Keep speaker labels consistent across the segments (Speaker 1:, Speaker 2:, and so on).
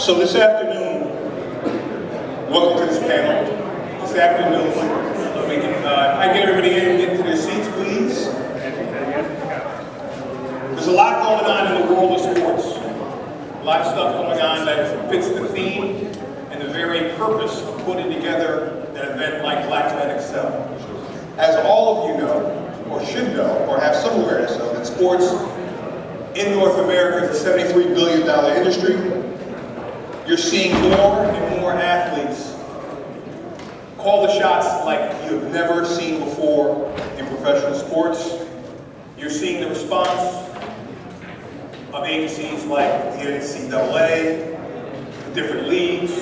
Speaker 1: So this afternoon, welcome to this panel. This afternoon, I get everybody in, get to their seats, please. There's a lot going on in the world of sports. A lot of stuff going on that fits the theme and the very purpose of putting together an event like Black Men Excel. As all of you know, or should know, or have some awareness of, that sports in North America is a $73 billion industry. You're seeing more and more athletes call the shots like you have never seen before in professional sports. You're seeing the response of agencies like the NCAA, the different leagues,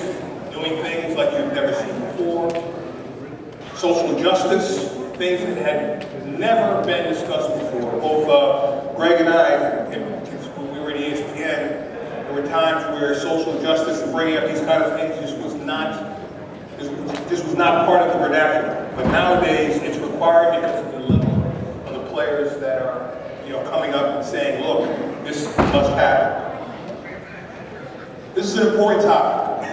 Speaker 1: doing things like you've never seen before. Social justice, things that had never been discussed before. Both Greg and I, when we were at ESPN, there were times where social justice and bringing up these kind of things just was not part of the vernacular. But nowadays, it's required because of the level of the players that are, coming up and saying, "Look, this must happen." This is an important topic,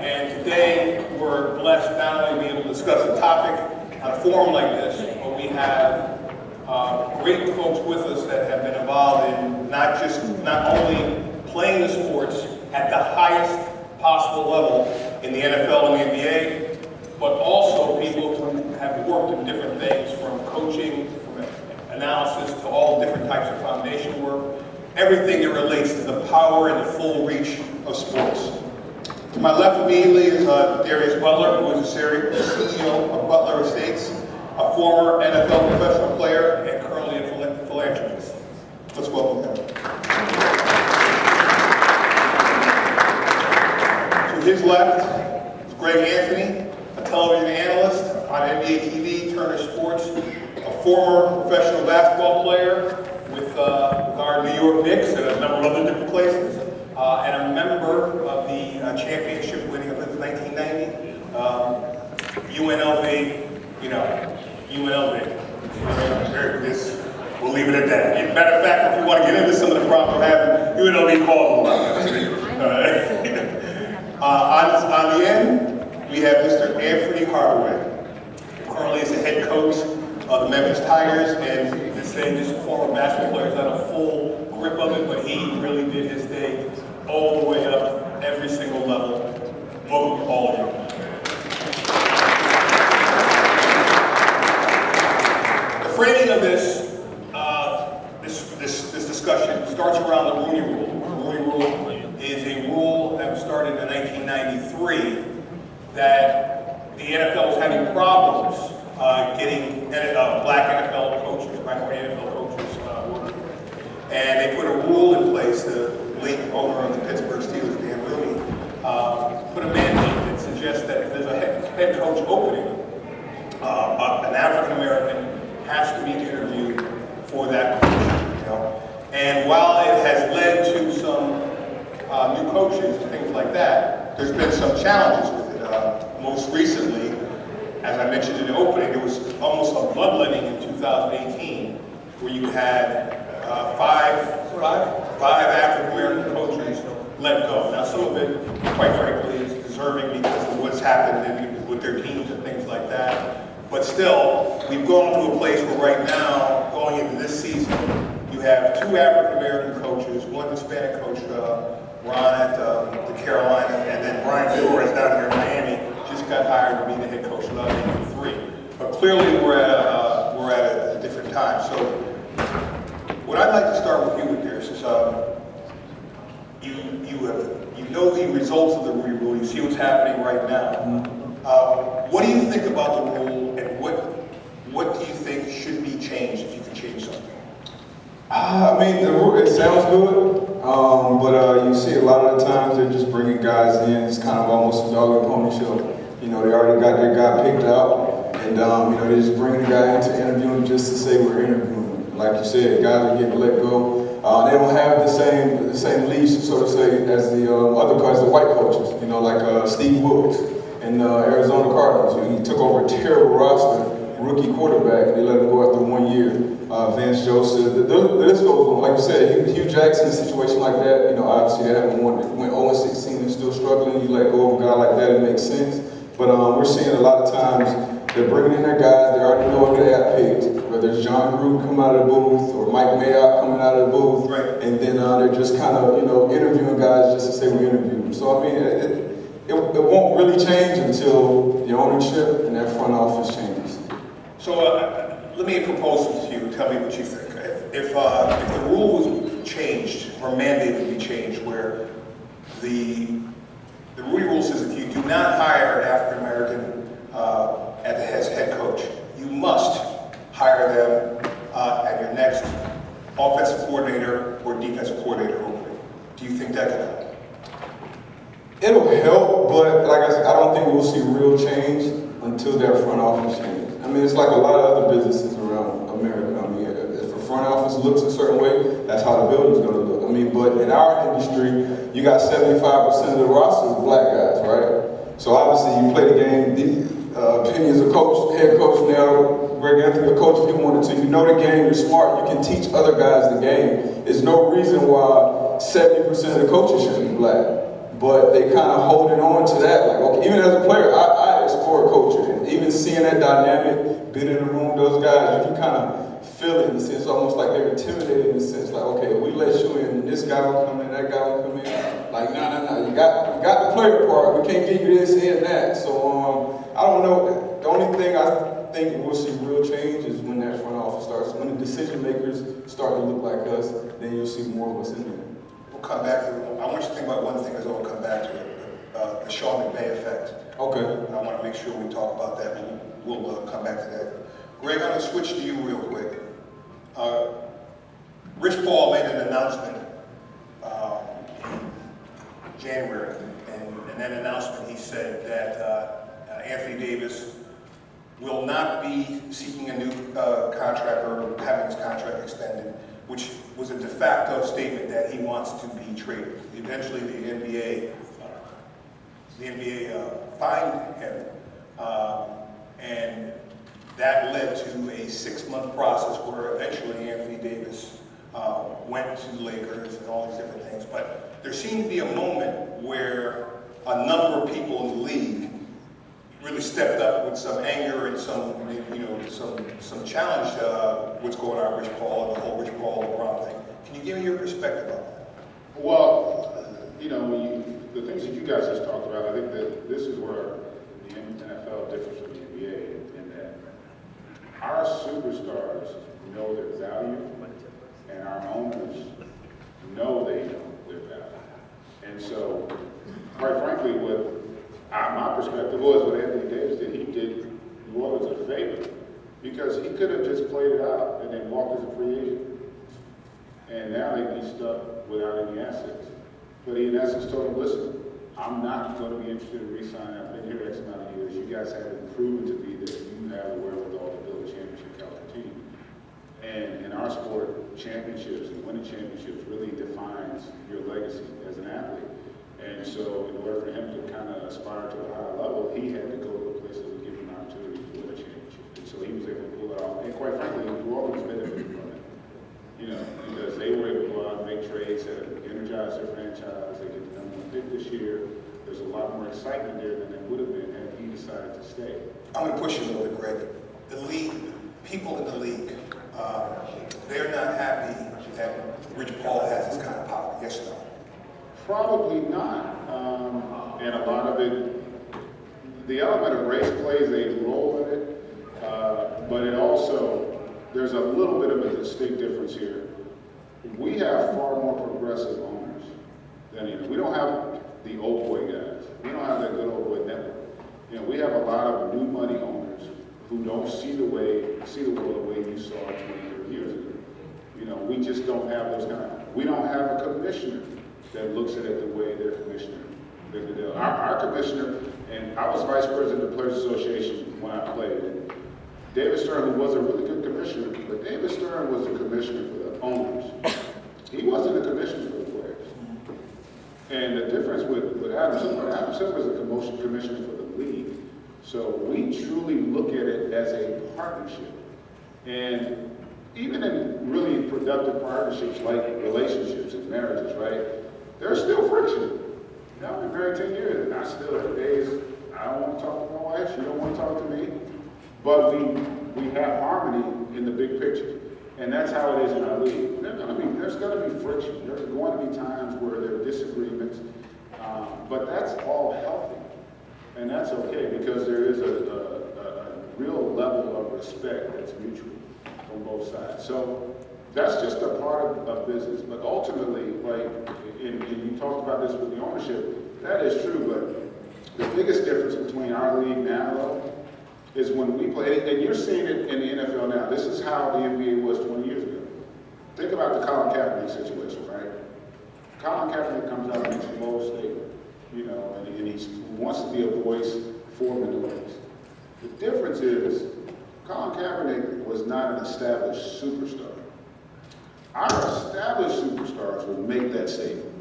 Speaker 1: and today we're blessed not only to be able to discuss a topic on a forum like this, but we have great folks with us that have been involved in not only playing the sports at the highest possible level in the NFL and the NBA, but also people who have worked in different things, from coaching, from analysis, to all different types of foundation work, everything that relates to the power and the full reach of sports. To my left immediately is Darius Butler, who is the CEO of Butler Estates, a former NFL professional player and currently a philanthropist. Let's welcome him. To his left is Greg Anfernee, a television analyst on NBA TV, Turner Sports, a former professional basketball player with our New York Knicks and a number of other different places, and a member of the championship winning, I believe, 1990, UNLV, UNLV. We'll leave it at that. Matter of fact, if you want to get into some of the problems we're having, UNLV calls a lot. On the end, we have Mr. Anfernee Hardaway, who currently is the head coach of the Memphis Tigers, and just former basketball players had a full grip of it, but he really did his thing all the way up, every single level. Welcome, all of you. The framing of this discussion starts around the Rooney Rule. The Rooney Rule is a rule that was started in 1993 that the NFL was having problems getting black NFL coaches, minority NFL coaches working. And they put a rule in place. The late owner of the Pittsburgh Steelers, Rooney, put a mandate that suggests that if there's a head coach opening, an African American has to be interviewed for that position. And while it has led to some new coaches and things like that, there's been some challenges with it. Most recently, as I mentioned in the opening, there was almost a bloodletting in 2018 where you had five African American coaches let go. Now, some of it, quite frankly, is deserving because of what's happened with their teams and things like that. But still, we've gone to a place where right now, going into this season, you have two African American coaches, one Hispanic coach, Ron at the Carolina, and then Brian Flores down here in Miami just got hired to be the head coach of the 3. But clearly, we're at a different time. So, what I'd like to start with you with this is, you know the results of the Rooney Rule. You see what's happening right now. What do you think about the rule, and what do you think should be changed if you could change something?
Speaker 2: I mean, the rule, it sounds good, but you see a lot of the times they're just bringing guys in. It's kind of almost a dog and pony show. They already got their guy picked out, and they're just bringing the guy in to interview him just to say we're interviewing. Like you said, guys are getting let go. They don't have the same leash, so to say, as the other guys, the white coaches. Like Steve Wilkes in Arizona Cardinals. He took over a terrible roster, rookie quarterback, and they let him go after 1 year. Vance Joseph, the list goes on. Like you said, Hugh Jackson, a situation like that, obviously they haven't went 0-16 and struggling, you let go of a guy like that, it makes sense. But we're seeing a lot of times they're bringing in their guys, they already know if they got picked, whether it's John Gruden coming out of the booth or Mike Mayock coming out of the booth,
Speaker 1: right.
Speaker 2: And then they're just kind of, interviewing guys just to say we interviewed them. So, I mean, it won't really change until the ownership and that front office changes.
Speaker 1: So let me propose this to you. Tell me what you think. If the rule was changed or mandated to be changed, where the Rooney rule says if you do not hire an African American as head coach, you must hire them at your next offensive coordinator or defensive coordinator opening. Do you think that could help?
Speaker 2: It'll help, but like I said, I don't think we'll see real change until their front office changes. I mean, it's like a lot of other businesses around America. I mean, if a front office looks a certain way, that's how the building's going to look. I mean, but in our industry, you got 75% of the roster is black guys, right? So obviously, you play the game. The opinions of head coach now, Greg Anthony, a coach if you wanted to. You know the game. You're smart. You can teach other guys the game. There's no reason why 70% of the coaches should be black. But they kind of holding on to that. Like, okay, even as a player, I explore culture. And even seeing that dynamic, being in the room, those guys, you can kind of feel it in a sense, almost like they're intimidated in a sense. Like, okay, we let you in, this guy will come in, that guy will come in. Like, no, you got the player part. We can't give you this and that. So, I don't know. The only thing I think we'll see real change is when that front office starts. When the decision makers start to look like us, then you'll see more of us in there.
Speaker 1: Come back to it. I want you to think about one thing as well, come back to it, the Sean McVay effect.
Speaker 2: Okay.
Speaker 1: I want to make sure we talk about that, but we'll come back to that. Greg, I'm going to switch to you real quick. Rich Paul made an announcement in January, and in that announcement he said that Anthony Davis will not be seeking a new contract or having his contract extended, which was a de facto statement that he wants to be traded. Eventually, the NBA fined him, and that led to a 6-month process where eventually Anthony Davis went to the Lakers and all these different things. But there seemed to be a moment where a number of people in the league really stepped up with some anger and some challenge to what's going on with Rich Paul and the whole Rich Paul LeBron thing. Can you give me your perspective on that?
Speaker 3: Well, the things that you guys just talked about, I think that this is where the NFL differs from the NBA in that our superstars know their value and our owners know they know their value. And so, quite frankly, my perspective was what Anthony Davis did. He did New Orleans a favor because he could have just played it out and then walked as a free agent. And now they'd be stuck without any assets. But he, in essence, told them, listen, I'm not going to be interested in re-signing. I've been here X amount of years. You guys haven't proven to me that you have the wherewithal to build a championship caliber team. And in our sport, championships and winning championships really defines your legacy as an athlete. And so in order for him to kind of aspire to a higher level, he had to go to a place that would give him an opportunity to win a championship. And so he was able to pull it off. And quite frankly, New Orleans benefited from it. Because they were able to go out and make trades that energized their franchise. They get the number one pick this year. There's a lot more excitement there than there would have been had he decided to stay.
Speaker 1: I'm going to push you a little bit, Greg. The league, people in the league, they're not happy that Rich Paul has this kind of power. Yes or no?
Speaker 3: Probably not. And a lot of it, the element of race plays a role in it, but it also, there's a little bit of a distinct difference here. We have far more progressive owners than we don't have the old boy guys. We don't have that good old boy network. We have a lot of new money owners who don't see the world the way you saw it 20, 30 years ago. We just don't have those kind of, we don't have a commissioner that looks at it the way their commissioner. Our commissioner, and I was vice president of the Players Association when I played. And David Stern, who was a really good commissioner, but David Stern was a commissioner for the owners. He wasn't a commissioner for the players. And the difference with Adam Silver was a commissioner for the league. So we truly look at it as a partnership. And even in really productive partnerships like relationships and marriages, right? There's still friction. I've been married 10 years, and I still have days I don't want to talk to my wife, she don't want to talk to me. But we have harmony in the big picture. And that's how it is in our league. There's gonna be friction. There's going to be times where there are disagreements, but that's all healthy. And that's okay, because there is a real level of respect that's mutual on both sides. So that's just a part of business. But ultimately, like, and you talked about this with the ownership, that is true, but the biggest difference between our league now, though, is when we play, and you're seeing it in the NFL now. This is how the NBA was 20 years ago. Think about the Colin Kaepernick situation, right? Colin Kaepernick comes out and makes a bold statement, you know, and he wants to be a voice for minorities. The difference is, Colin Kaepernick was not an established superstar. Our established superstars will make that statement.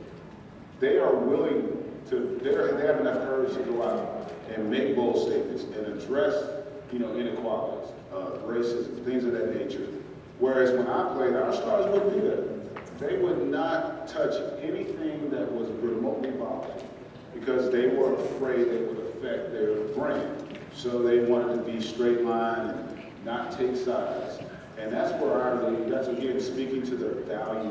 Speaker 3: They are willing to, they have enough courage to go out and make bold statements and address, you know, inequalities, racism, things of that nature. Whereas when I played, our stars wouldn't do that. They would not touch anything that was remotely violent because they were afraid it would affect their brand. So they wanted to be straight line and not take sides. And that's where our league, that's again speaking to the value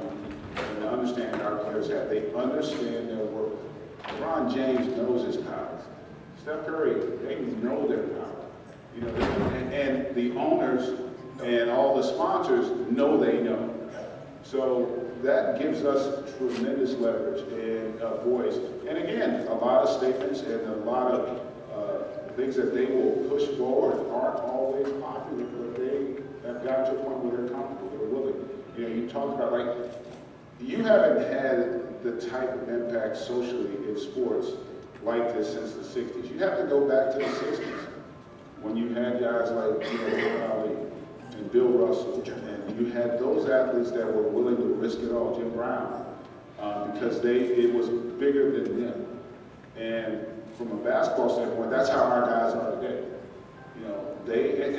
Speaker 3: and the understanding our players have. They understand their work. LeBron James knows his powers. Steph Curry, they know their power. You know, and the owners and all the sponsors know they know. So that gives us tremendous leverage and voice. And again, a lot of statements and a lot of things that they will push forward aren't always popular, but they have gotten to a point where they're comfortable, they're willing. You know, you talk about, like, you haven't had the type of impact socially in sports like this since the 60s. You have to go back to the 60s when you had guys like, you know, Ali and Bill Russell, and you had those athletes that were willing to risk it all, Jim Brown, because it was bigger than them. And from a basketball standpoint, that's how our guys are today. You know,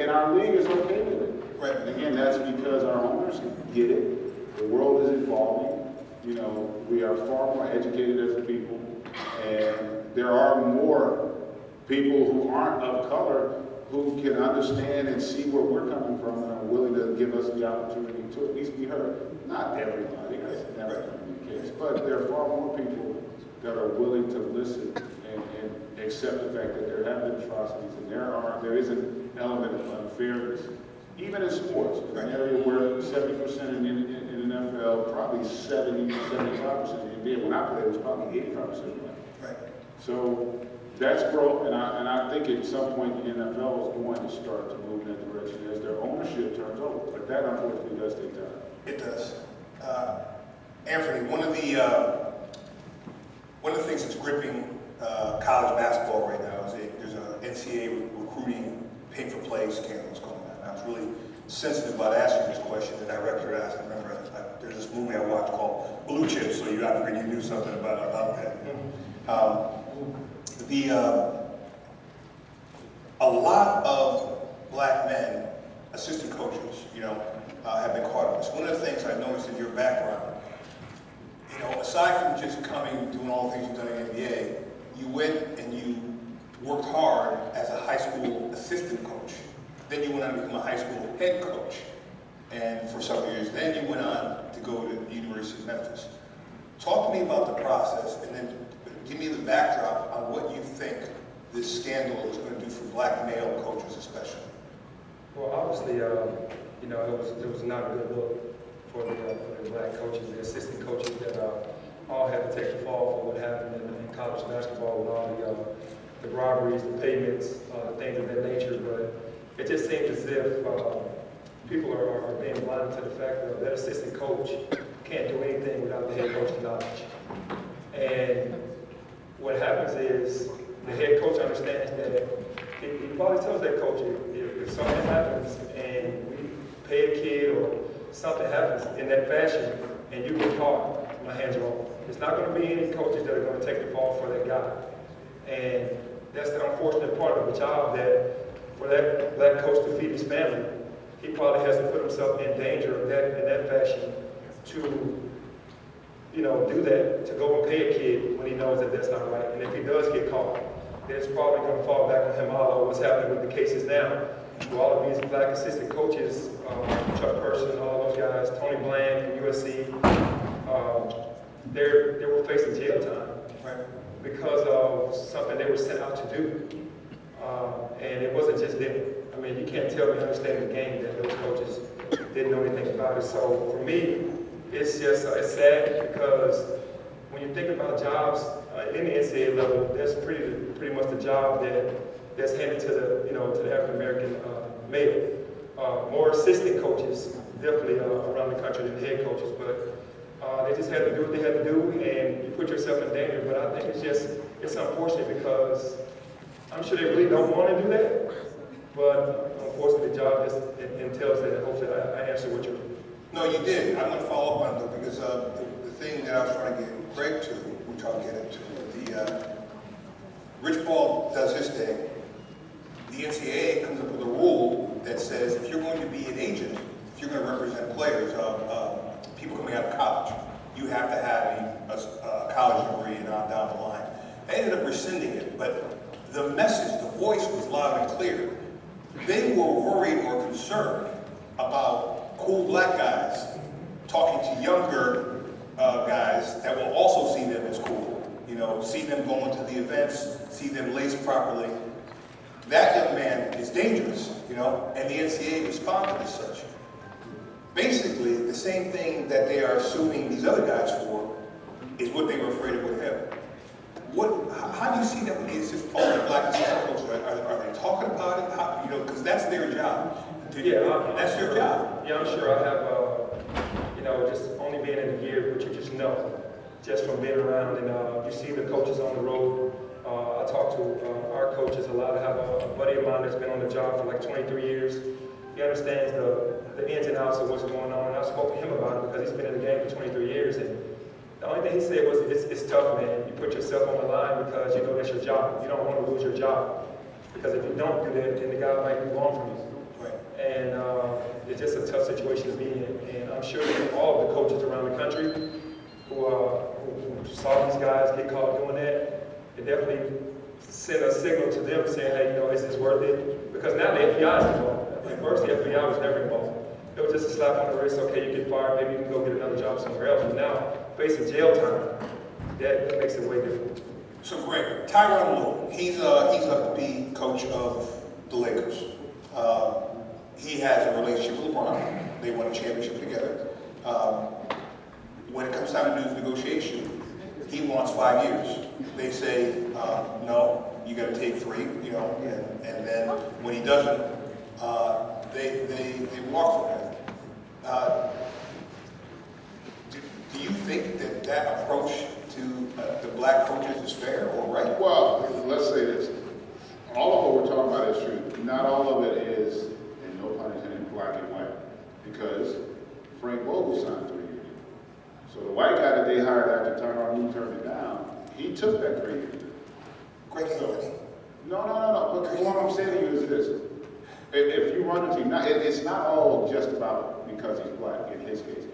Speaker 3: and our league is okay with it. Right. And again, that's because our owners get it. The world is evolving. You know, we are far more educated as a people, and there are more people who aren't of color who can understand and see where we're coming from and are willing to give us the opportunity to at least be heard. Not everybody, that's never going to be the case, but there are far more people that are willing to listen and accept the fact that there have been atrocities, and there is an element of unfairness, even in sports, an area where 70% in the NFL, probably 70, 75% in the NBA. When I played, it was probably 85%. Right. So that's growth, and I think at some point the NFL is going to start to move in that direction as their ownership turns over. But that unfortunately does take time.
Speaker 1: It does. Anfernee, one of the things that's gripping college basketball right now is there's an NCAA recruiting pay-for-play scandal that's going on. I was really sensitive about asking this question, and I recognized, I remember there's this movie I watched called Blue Chips, so I figured you knew something about that. A lot of black men, assistant coaches, you know, have been caught up in this. One of the things I noticed in your background, you know, aside from just coming, doing all the things you've done in the NBA, you went and you worked hard as a high school assistant coach. Then you went on to become a high school head coach, and for several years. Then you went on to go to the University of Memphis. Talk to me about the process, and then give me the backdrop on what you think this scandal is going to do for black male coaches especially.
Speaker 4: Well, obviously, you know, it was not a good look for the black coaches, the assistant coaches that all had to take the fall for what happened in college basketball with all the robberies, the payments, things of that nature. But it just seems as if people are being blinded to the fact that that assistant coach can't do anything without the head coach's knowledge. And what happens is the head coach understands that he probably tells that coach if something happens and we pay a kid or something happens in that fashion and you get caught, my hands are off. It's not going to be any coaches that are going to take the fall for that guy. And that's the unfortunate part of the job, that for that black coach to feed his family, he probably has to put himself in danger in that fashion to do that, to go and pay a kid when he knows that that's not right. And if he does get caught, then it's probably going to fall back on him, although what's happening with the cases now. With all of these black assistant coaches, Chuck Person, all those guys, Tony Bland from USC, they were facing jail time because of something they were sent out to do. And it wasn't just them. I mean, you can't tell me understanding the game that those coaches didn't know anything about it. So for me, it's just it's sad because when you think about jobs in the NCAA level, that's pretty much the job that's handed to the African American male. More assistant coaches, definitely around the country than head coaches, but they just had to do what they had to do, and you put yourself in danger. But I think it's unfortunate because I'm sure they really don't want to do that, but unfortunately the job just entails that. Hopefully I answered what you're.
Speaker 1: No, you did. I'm going to follow up on it because the thing that I was trying to get Greg to, which I'll get into, Rich Paul does his thing. The NCAA comes up with a rule that says if you're going to be an agent, if you're going to represent players, people coming out of college, you have to have a college degree and on down the line. They ended up rescinding it, but the message, the voice was loud and clear. They were worried or concerned about cool black guys talking to younger guys that will also see them as cool. See them going to the events, see them laced properly. That young man is dangerous, and the NCAA responded as such. Basically, the same thing that they are suing these other guys for is what they were afraid of with him. How do you see that with the assistant black assistant coaches? Are they talking about it? Because that's their job. That's your job.
Speaker 4: Yeah, I'm sure I have, just only being in the year, but you just know, just from being around, and you see the coaches on the road. I talk to our coaches a lot. I have a buddy of mine that's been on the job for like 23 years. He understands the ins and outs of what's going on, and I spoke to him about it because he's been in the game for 23 years. And the only thing he said was, it's tough, man. You put yourself on the line because you know that's your job. You don't want to lose your job. Because if you don't do that, then the guy might move on from you.
Speaker 1: Right.
Speaker 4: And it's just a tough situation to be in. And I'm sure that all of the coaches around the country who saw these guys get caught doing that, it definitely sent a signal to them saying, hey, is this worth it? Because now the FBI is involved. At first, the FBI was never involved. It was just a slap on the wrist, okay, you get fired, maybe you can go get another job somewhere else. But now, facing jail time, that makes it way different.
Speaker 1: So, Greg, Tyronn Lue, he's up to be coach of the Lakers. He has a relationship with LeBron. They won a championship together. When it comes time to do the negotiation, he wants 5 years. They say, no, you got to take 3, and then when he doesn't, they walk from him. Do you think that approach to the black coaches is fair or right?
Speaker 3: Well, let's say this. All of what we're talking about is true. Not all of it is, and no pun intended, black and white. Because Frank Vogel signed 3 years. So the white guy that they hired after Tyronn Lue turned it down, he took that 3 years.
Speaker 1: Greg Anfernee.
Speaker 3: No. But what I'm saying to you is this. If you run a team, it's not all just about because he's black in his case.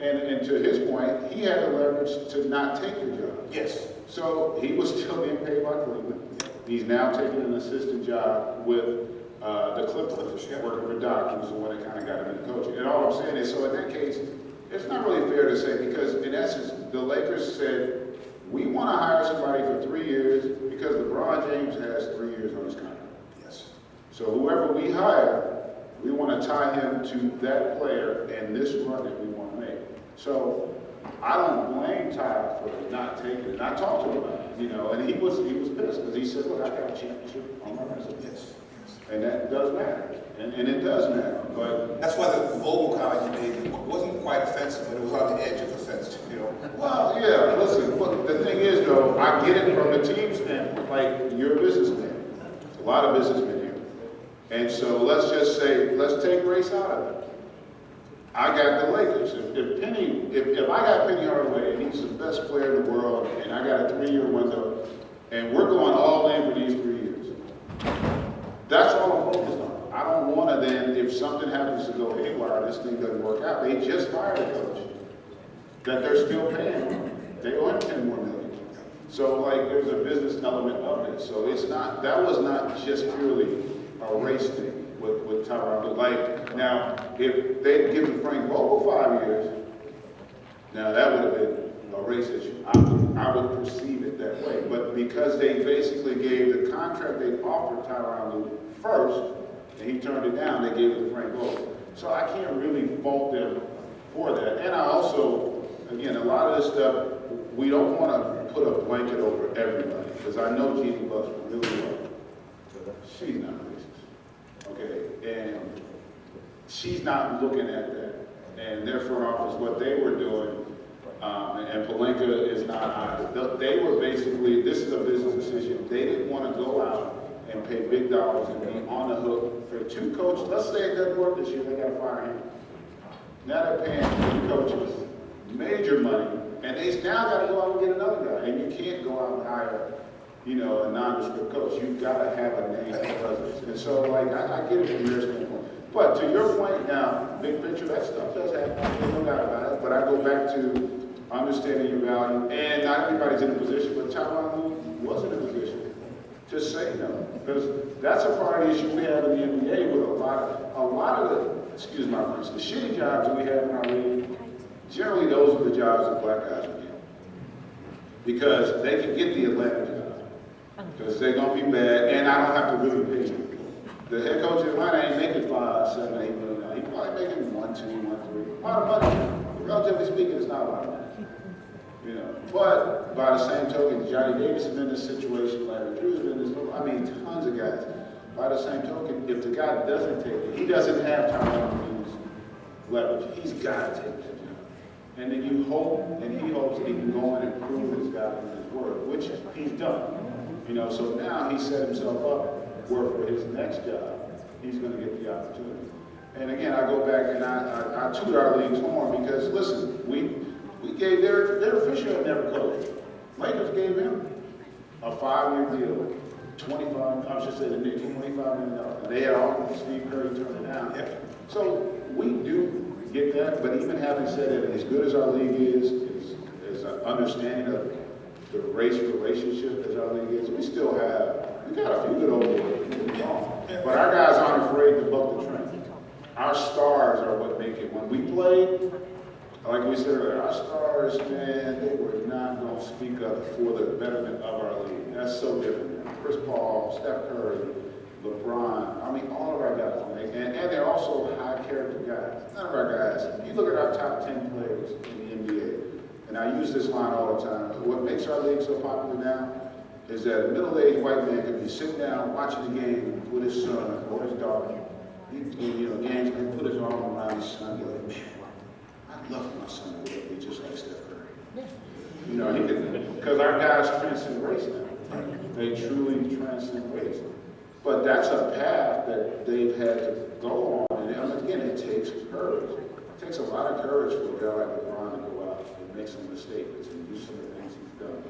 Speaker 3: And to his point, he had the leverage to not take the job.
Speaker 1: Yes.
Speaker 3: So he was still being paid by Cleveland. He's now taking an assistant job with the Clippers, working for Doc, who's the one that kind of got him into coaching. And all I'm saying is, so in that case, it's not really fair to say, because in essence, the Lakers said, we want to hire somebody for 3 years because LeBron James has 3 years on his contract.
Speaker 1: Yes.
Speaker 3: So whoever we hire, we want to tie him to that player and this run that we want to make. So I don't blame Ty for not taking it. And I talked to him about it, and he was pissed because he said, look, I got a championship on my resume.
Speaker 1: Yes.
Speaker 3: And that does matter. And it does matter. But
Speaker 1: that's why the Vogel comment you made wasn't quite offensive, but it was on the edge of offense,
Speaker 3: Well, yeah, listen, look, the thing is, though, I get it from the team standpoint. Like, you're a businessman. A lot of businessmen here. And so let's just say, let's take race out of it. I got the Lakers. If I got Penny Hardaway, and he's the best player in the world, and I got a 3-year window, and we're going all in for these 3 years, that's all I'm focused on. I don't want to then, if something happens to go haywire, this thing doesn't work out. They just fired a coach that they're still paying. They owe him 10 more million. So like there's a business element of it. So it's not, that was not just purely a race thing with Tyronn. Like now, if they'd given Frank Vogel 5 years, now that would have been a race issue. I would perceive it that way. But because they basically gave the contract they offered Tyronn Lue first, and he turned it down, they gave it to Frank Vogel. So I can't really fault them for that. And I also, again, a lot of this stuff, we don't want to put a blanket over everybody, because I know Jeannie Buss really well. She's not racist, okay? And she's not looking at that. And their front office, what they were doing, and Pelinka is not either. They were basically, this is a business decision. They didn't want to go out and pay big dollars and be on the hook for 2 coaches. Let's say it doesn't work this year, they got to fire him. Now they're paying 2 coaches major money, and they now got to go out and get another guy. And you can't go out and hire, you know, a nondescript coach. You've got to have a name and presence. And so, like, I get it from your standpoint. But to your point now, big picture, that stuff does happen. There's no doubt about it. But I go back to understanding your value, and not everybody's in a position, but Tyronn Lue was in a position to say no, because that's a priority issue we have in the NBA with a lot of the, excuse my French, the shitty jobs that we have in our league. Generally, those are the jobs that black guys will get, because they can get the Atlanta job, because they're gonna be bad, and I don't have to really pay them. The head coach of Atlanta ain't making $5, $7, $8 million. He's probably making 1, 2, 1, 3. A lot of money. Relatively speaking, it's not a lot of money. You know, but by the same token, Johnny Davis has been in this situation, Larry Drew's been in this, I mean, tons of guys. By the same token, if the guy doesn't take it, he doesn't have Tyronn Lue's leverage. He's got to take that job. And then you hope, and he hopes that he can go in and prove his God and his word, which he's done. You know, so now he set himself up where for his next job, he's going to get the opportunity. And again, I go back and I toot our league's horn because, listen, we gave their official had never coached. Lakers gave him a 5-year deal, I should say the Knicks, $25 million. They had offered Steve Curry turned it down. Yeah. So we do get that, but even having said it, as good as our league is an understanding of the race relationship as our league is, we got a few good old boys. But our guys aren't afraid to buck the trend. Our stars are what make it. When we played, like we said earlier, our stars, man, they were not going to speak up for the betterment of our league. That's so different. Chris Paul, Steph Curry, LeBron, I mean, all of our guys. And they're also high character guys. None of our guys. If you look at our top 10 players in the NBA, and I use this line all the time, what makes our league so popular now is that a middle-aged white man can be sitting down watching the game with his son or his daughter. Games can put his arm around his son and be like, man, I'd love for my son to be just like Steph Curry. You know, he can, because our guys transcend race now. They truly transcend race. But that's a path that they've had to go on. And again, it takes courage. It takes a lot of courage for a guy like LeBron to go out and make some mistakes and do some of the things he's done.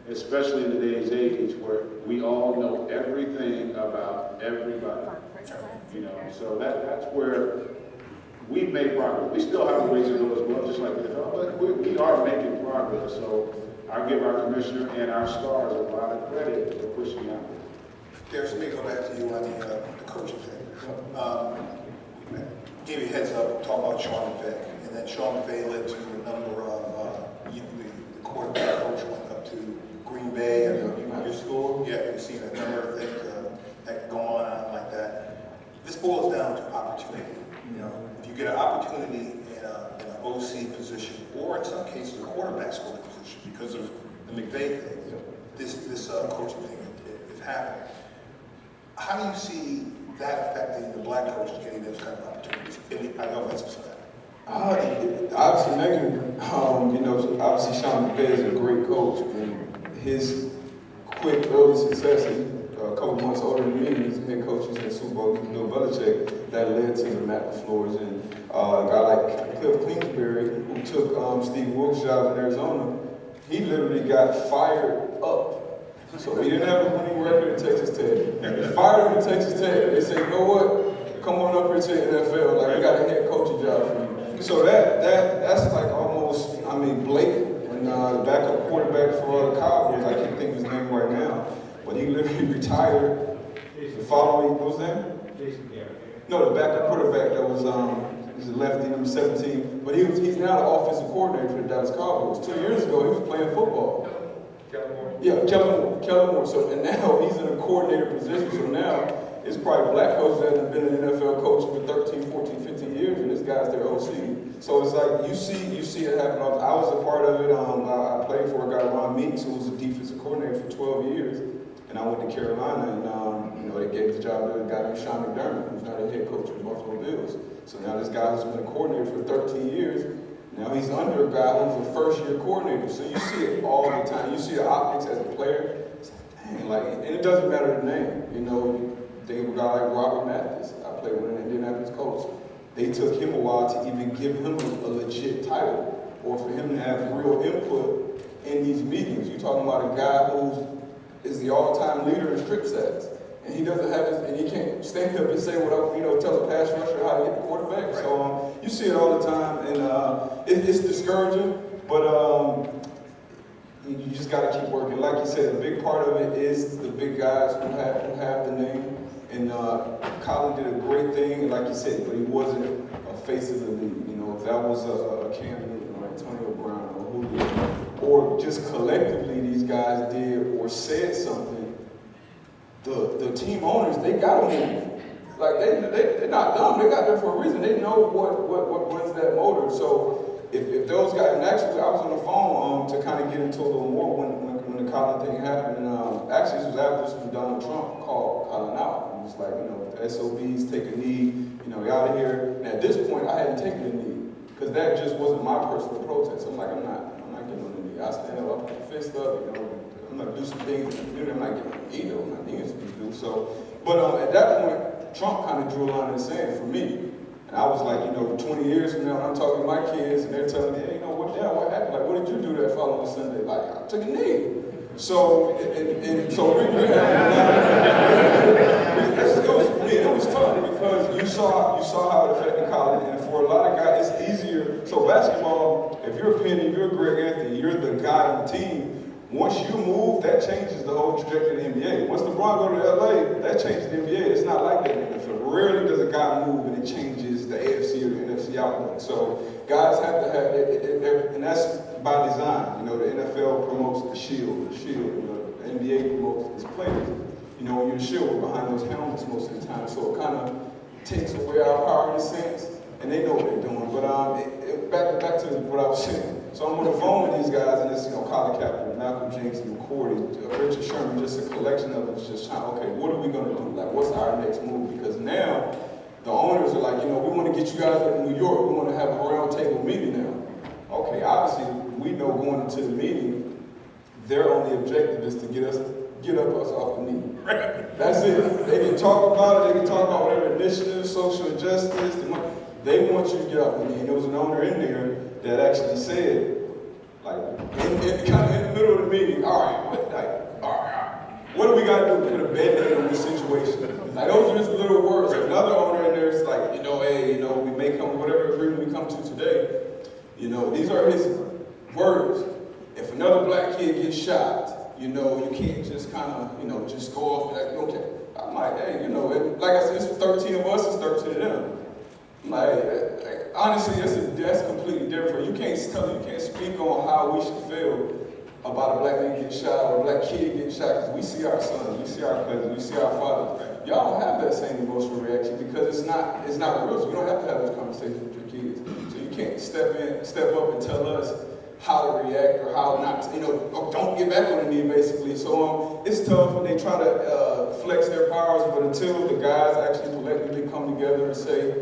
Speaker 3: Especially in today's age where we all know everything about everybody. You know, so that's where we've made progress. We still have a ways to go as well, just like that, but we are making progress. So I give our commissioner and our stars a lot of credit for pushing out.
Speaker 1: Darius, let me go back to you on the coaching thing. Gave you a heads up, talk about Sean McVay. And then Sean McVay led to a number of, the quarterback coach went up to Green Bay and your school. Yeah, you've seen a number of things that go on like that. This boils down to opportunity. You know, if you get an opportunity in an OC position, or in some cases a quarterback school position, because of the McVay thing, this coaching thing is happening. How do you see that affecting the black coaches getting those kind of opportunities? I know that's society.
Speaker 2: Obviously, Megan, obviously Sean McVay is a great coach, and his quick early success, a couple months older than me, he's head coaches in Super Bowl, Bill Belichick, that led to the Matt LaFleur's, and a guy like Cliff Kingsbury, who took Steve Wilkes' job in Arizona, he literally got fired up. So he didn't have a winning record at Texas Tech. They fired him at Texas Tech. They said, you know what? Come on up here to the NFL. Like, we got a head coaching job for you. So that's like almost, blatant. And the backup quarterback for the Cowboys. I can't think of his name right now, but he literally retired the following. What was that? No, the backup quarterback that was he's a lefty, number 17. But he's now the offensive coordinator for the Dallas Cowboys. 2 years ago, he was playing football. Yeah, Kellen Moore. So, and now he's in a coordinator position. So now it's probably black coaches that have been an NFL coach for 13, 14, 15 years, and this guy's their OC. So it's like you see it happen. I was a part of it. I played for a guy, Ron Meeks, who was a defensive coordinator for 12 years, and I went to Carolina, and they gave the job to a guy named Sham, who's now the head coach of the Buffalo Bills. So now this guy who's been a coordinator for 13 years. Now he's under a guy who's a first-year coordinator, so you see it all the time. You see the optics as a player. It's like, dang, and it doesn't matter the name. You think of a guy like Robert Mathis. I played with an Indianapolis coach. They took him a while to even give him a legit title, or for him to have real input in these meetings. You're talking about a guy who is the all-time leader in strip sacks, and he doesn't have and he can't stand up and say tell a pass rusher how to get the quarterback. Right. So you see it all the time, and it's discouraging, but you just got to keep working. Like you said, a big part of it is the big guys who have the name. And Colin did a great thing, and like you said, but he wasn't a face of the league. If that was a Cam Newton or Antonio Brown or who, or just collectively these guys did or said something, the team owners, they got to move. Like they're not dumb. They got there for a reason. They know what runs that motor. So if those guys, and actually I was on the phone to kind of get into a little more when the Colin thing happened. And actually this was after Donald Trump called Colin out. He was like, SOBs take a knee, you're out of here. And at this point I hadn't taken a knee because that just wasn't my personal protest. I'm like, I'm not getting on the knee. I stand up, put the fist up, I'm gonna do some things in the community. I'm not getting on the knee though. My knee is to do so. But at that point, Trump kind of drew a line in the sand for me. And I was like, 20 years from now, I'm talking to my kids, and they're telling me, hey, what happened? Like, what did you do that following Sunday? Like, I took a knee. So, so it was tough because you saw how it affected college, and for a lot of guys, it's easier. So basketball, if you're a Penny, you're a Greg Anthony, you're the guy on the team. Once you move, that changes the whole trajectory of the NBA. Once LeBron go to L.A., that changes the NBA. It's not like that in the NFL. Rarely does a guy move and it changes the AFC or the NFC outlook. So guys have to have it, and that's by design. The NFL promotes the shield. The NBA promotes its players. When you're the shield, we're behind those helmets most of the time. So it kind of takes away our power in a sense, and they know what they're doing. But back to what I was saying. So I'm on the phone with these guys, and it's Colin Kaepernick, Malcolm James, McCourty, Richard Sherman, just a collection of us just trying, okay, what are we going to do? Like, what's our next move? Because now the owners are like, we want to get you guys up in New York. We want to have a round table meeting now. Okay, obviously we know going into the meeting, their only objective is to get us off the knee. That's it. They can talk about it. They can talk about whatever initiatives, social justice. They want you to get off the knee. And there was an owner in there that actually said, like, kind of in the middle of the meeting, all right, what do we got to do to put a band-aid on this situation? Like, those are just little words. Another owner in there is like, hey, we may come, whatever agreement we come to today, these are his words. If another black kid gets shot, you can't just kind of, just go off that, okay. I'm like, hey, like I said, it's 13 of us, it's 13 of them. Like, honestly, that's completely different. You can't speak on how we should feel about a black man getting shot or a black kid getting shot, because we see our sons, we see our cousins, we see our fathers. Y'all don't have that same emotional reaction because it's not real. So you don't have to have those conversations with your kids. So you can't step up and tell us how to react or how not to, don't get back on the knee, basically. So it's tough when they try to flex their powers, but until the guys actually collectively come together and say,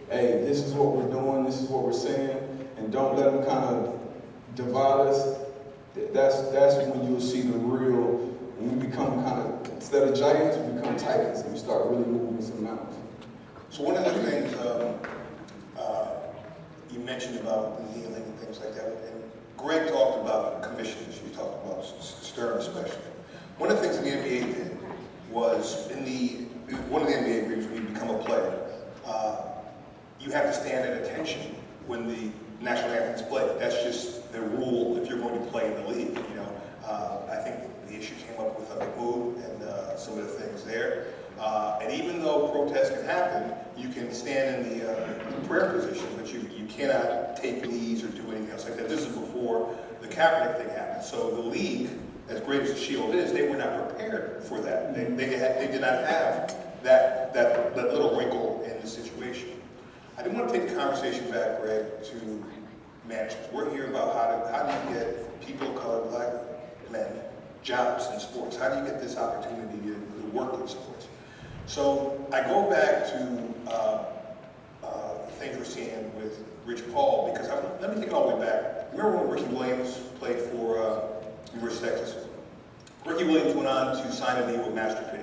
Speaker 2: hey, this is what we're doing, this is what we're saying, and don't let them kind of divide us, that's when you'll see the real, when we become kind of, instead of giants, we become titans, and we start really moving some mountains.
Speaker 1: So one of the things you mentioned about kneeling and things like that, and Greg talked about commissions, you talked about Stern especially. One of the things the NBA did was, one of the NBA agreements when you become a player, you have to stand at attention when the national anthems play. That's the rule if you're going to play in the league. You know, I think the issue came up with Underwood and some of the things there. And even though protests can happen, you can stand in the prayer position, but you cannot take knees or do anything else like that. This is before the Kaepernick thing happened. So the league, as great as the Shield is, they were not prepared for that. They did not have that little wrinkle in the situation. I didn't want to take the conversation back, Greg, to management. We're here about how do you get people of color, black men, jobs in sports? How do you get this opportunity to work in sports? So I go back to things we're seeing with Rich Paul, because let me take it all the way back. Remember when Ricky Williams played for University of Texas? Ricky Williams went on to sign a deal with Master P.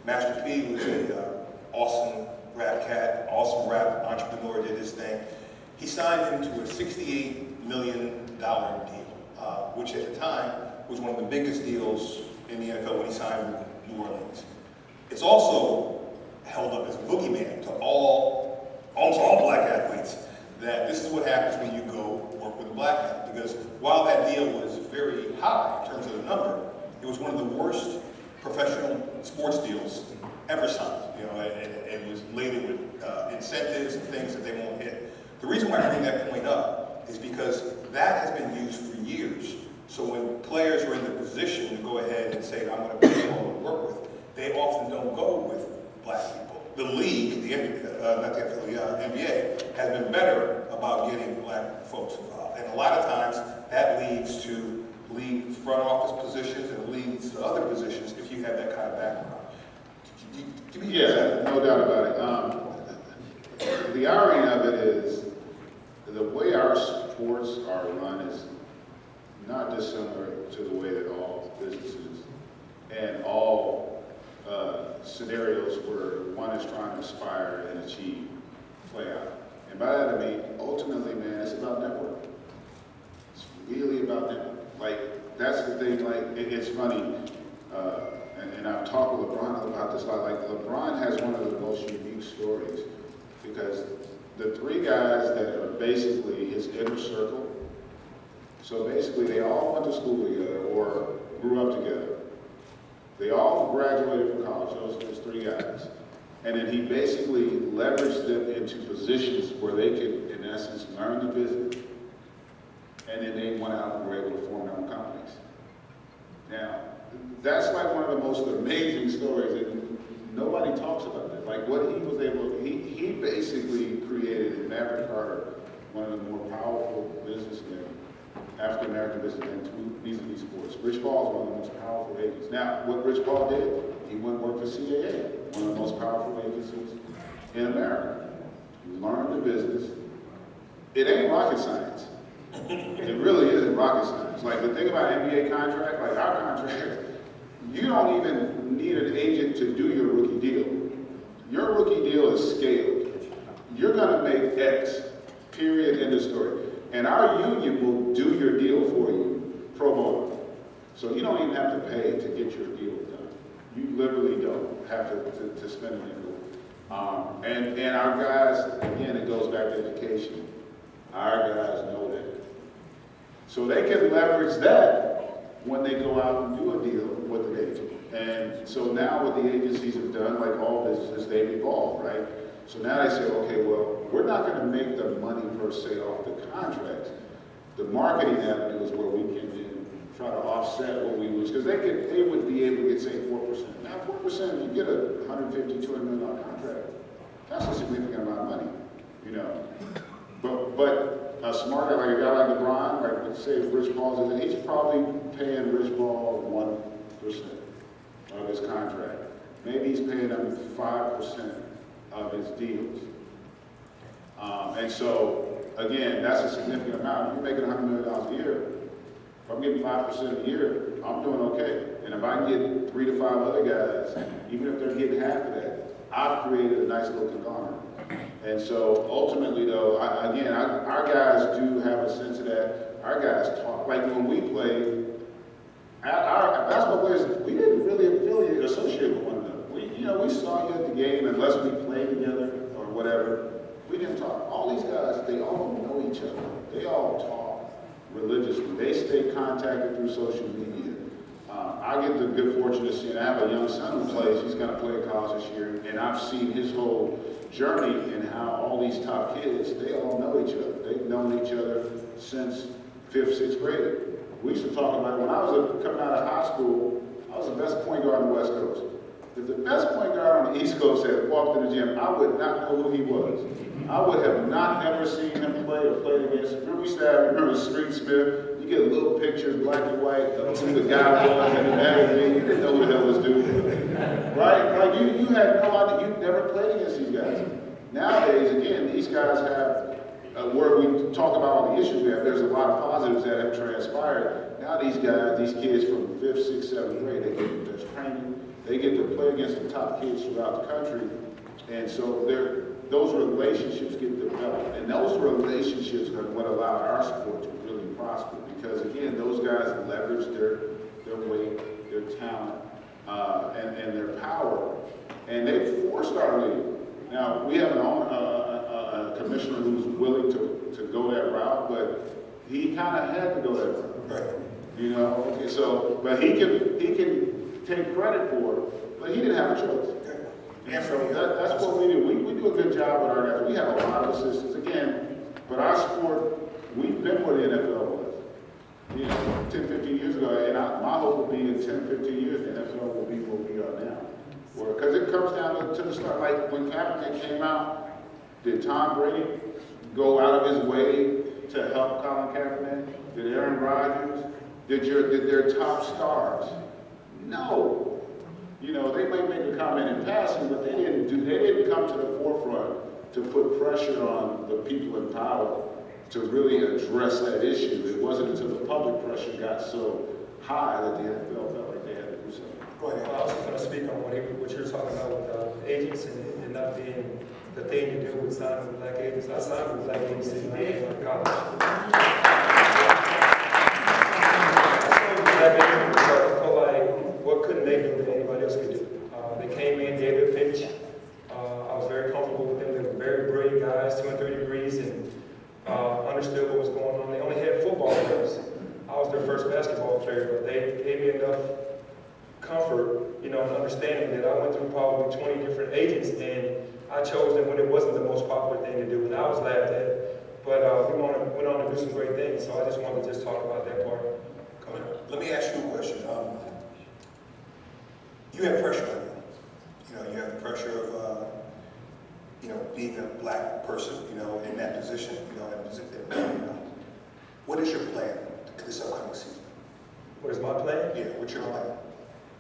Speaker 1: Master P was an awesome rap cat, awesome rap entrepreneur, did his thing. He signed him to a $68 million deal, which at the time was one of the biggest deals in the NFL when he signed with New Orleans. It's also held up as a boogeyman to almost all black athletes, that this is what happens when you go work with a black guy. Because while that deal was very high in terms of the number, it was one of the worst professional sports deals ever signed. You know, it was laden with incentives and things that they won't hit. The reason why I bring that point up is because that has been used for years. So when players are in the position to go ahead and say, I'm going to pay someone to work with, they often don't go with black people. The league, the NBA, has been better about getting black folks involved. And a lot of times that leads to league front office positions and leads to other positions if you have that kind of background.
Speaker 3: Yeah, no doubt about it. The irony of it is the way our sports are run is not dissimilar to the way that all businesses and all scenarios where one is trying to aspire and achieve play out. And by that I mean, ultimately, man, it's about networking. It's really about networking. Like, that's the thing, like, it's funny, and I've talked with LeBron about this a lot. Like, LeBron has one of the most unique stories because the three guys that are basically his inner circle, so basically they all went to school together or grew up together. They all graduated from college, those three guys. And then he basically leveraged them into positions where they could, in essence, learn the business. And then they went out and were able to form their own companies. Now, that's like one of the most amazing stories, and nobody talks about that. Like what he was able, he basically created in Maverick Carter, one of the more powerful businessmen, African-American businessmen vis-a-vis sports. Rich Paul is one of the most powerful agents. Now, what Rich Paul did, he went and worked for CAA, one of the most powerful agencies in America. He learned the business. It ain't rocket science. It really isn't rocket science. Like the thing about NBA contract, like our contract, you don't even need an agent to do your rookie deal. Your rookie deal is scaled. You're gonna make X, period, end of story. And our union will do your deal for you pro bono. So you don't even have to pay to get your deal done. You literally don't have to spend a nickel. And our guys, again, it goes back to education. Our guys know that. So they can leverage that when they go out and do a deal with an agent. And so now what the agencies have done, like all businesses, they've evolved, right? So now they say, okay, well, we're not going to make the money per se off the contracts. The marketing avenue is where we can then try to offset what we lose, because they would be able to get, say, 4%. Now, 4%, you get a $150, $200 million contract, that's a significant amount of money, you know. But a smarter, like a guy like LeBron, like let's say if Rich Paul's in it, he's probably paying Rich Paul 1% of his contract. Maybe he's paying him 5% of his deals. And so, again, that's a significant amount. If you're making $100 million a year, if I'm getting 5% a year, I'm doing okay. And if I can get 3 to 5 other guys, even if they're getting half of that, I've created a nice little conglomerate. And so ultimately though, our guys do have a sense of that. Our guys talk, like when we play, our basketball players, we didn't really associate with one another. We saw you at the game, unless we played together or whatever, we didn't talk. All these guys, they all know each other. They all talk religiously. They stay contacted through social media. I get the good fortune of seeing, I have a young son who plays, he's gonna play in college this year, and I've seen his whole journey and how all these top kids, they all know each other. They've known each other since 5th, 6th grade. We used to talk about, when I was coming out of high school, I was the best point guard on the West Coast. If the best point guard on the East Coast had walked in the gym, I would not know who he was. I would have not ever seen him play or played against. Remember we used to have, remember Street Smith? You get little pictures, black and white, of who the guy was in the magazine. You didn't know who the hell this dude was. Right? Like you had no idea. You never played against these guys. Nowadays, again, these guys have, where we talk about all the issues we have, there's a lot of positives that have transpired. Now these guys, these kids from 5th, 6th, 7th grade, they get their training. They get to play against the top kids throughout the country. And so those relationships get developed. And those relationships are what allow our sport to really prosper. Because again, those guys leverage their weight, their talent, and their power. And they forced our league. Now, we have a commissioner who's willing to go that route, but he kind of had to go that route.
Speaker 1: Right.
Speaker 3: You know, okay, so, but he can take credit for it, but he didn't have a choice. And so that's what we do. We do a good job with our guys. We have a lot of assistants. Again, but our sport, we've been where the NFL was. You know, 10, 15 years ago, and my hope will be in 10, 15 years, the NFL will be where we are now. Because it comes down to the start. Like when Kaepernick came out, did Tom Brady go out of his way to help Colin Kaepernick? Did Aaron Rodgers? Did their top stars? No. You know, they might make a comment in passing, but they didn't come to the forefront to put pressure on the people in power to really address that issue. It wasn't until the public pressure got so high that the NFL felt like they had to do something.
Speaker 4: Go ahead. I was going to speak on what you're talking about with agents and not being the thing to do with signing with black agents. I signed with black agents in college. I felt like, what couldn't they do that anybody else could do? They came in, gave it a pitch. I was very comfortable with them. They were very brilliant guys, 2 and 3 degrees, and understood what was going on. They only had football players. I was their first basketball player, but they gave me enough comfort, and understanding that I went through probably 20 different agents, and I chose them when it wasn't the most popular thing to do, and I was laughed at. But we went on to do some great things, so I just wanted to just talk about that part.
Speaker 1: Let me ask you a question. You have pressure on you. You have the pressure of, being a black person, in that position, What is your plan this upcoming season?
Speaker 4: What is my plan?
Speaker 1: Yeah, what's your plan?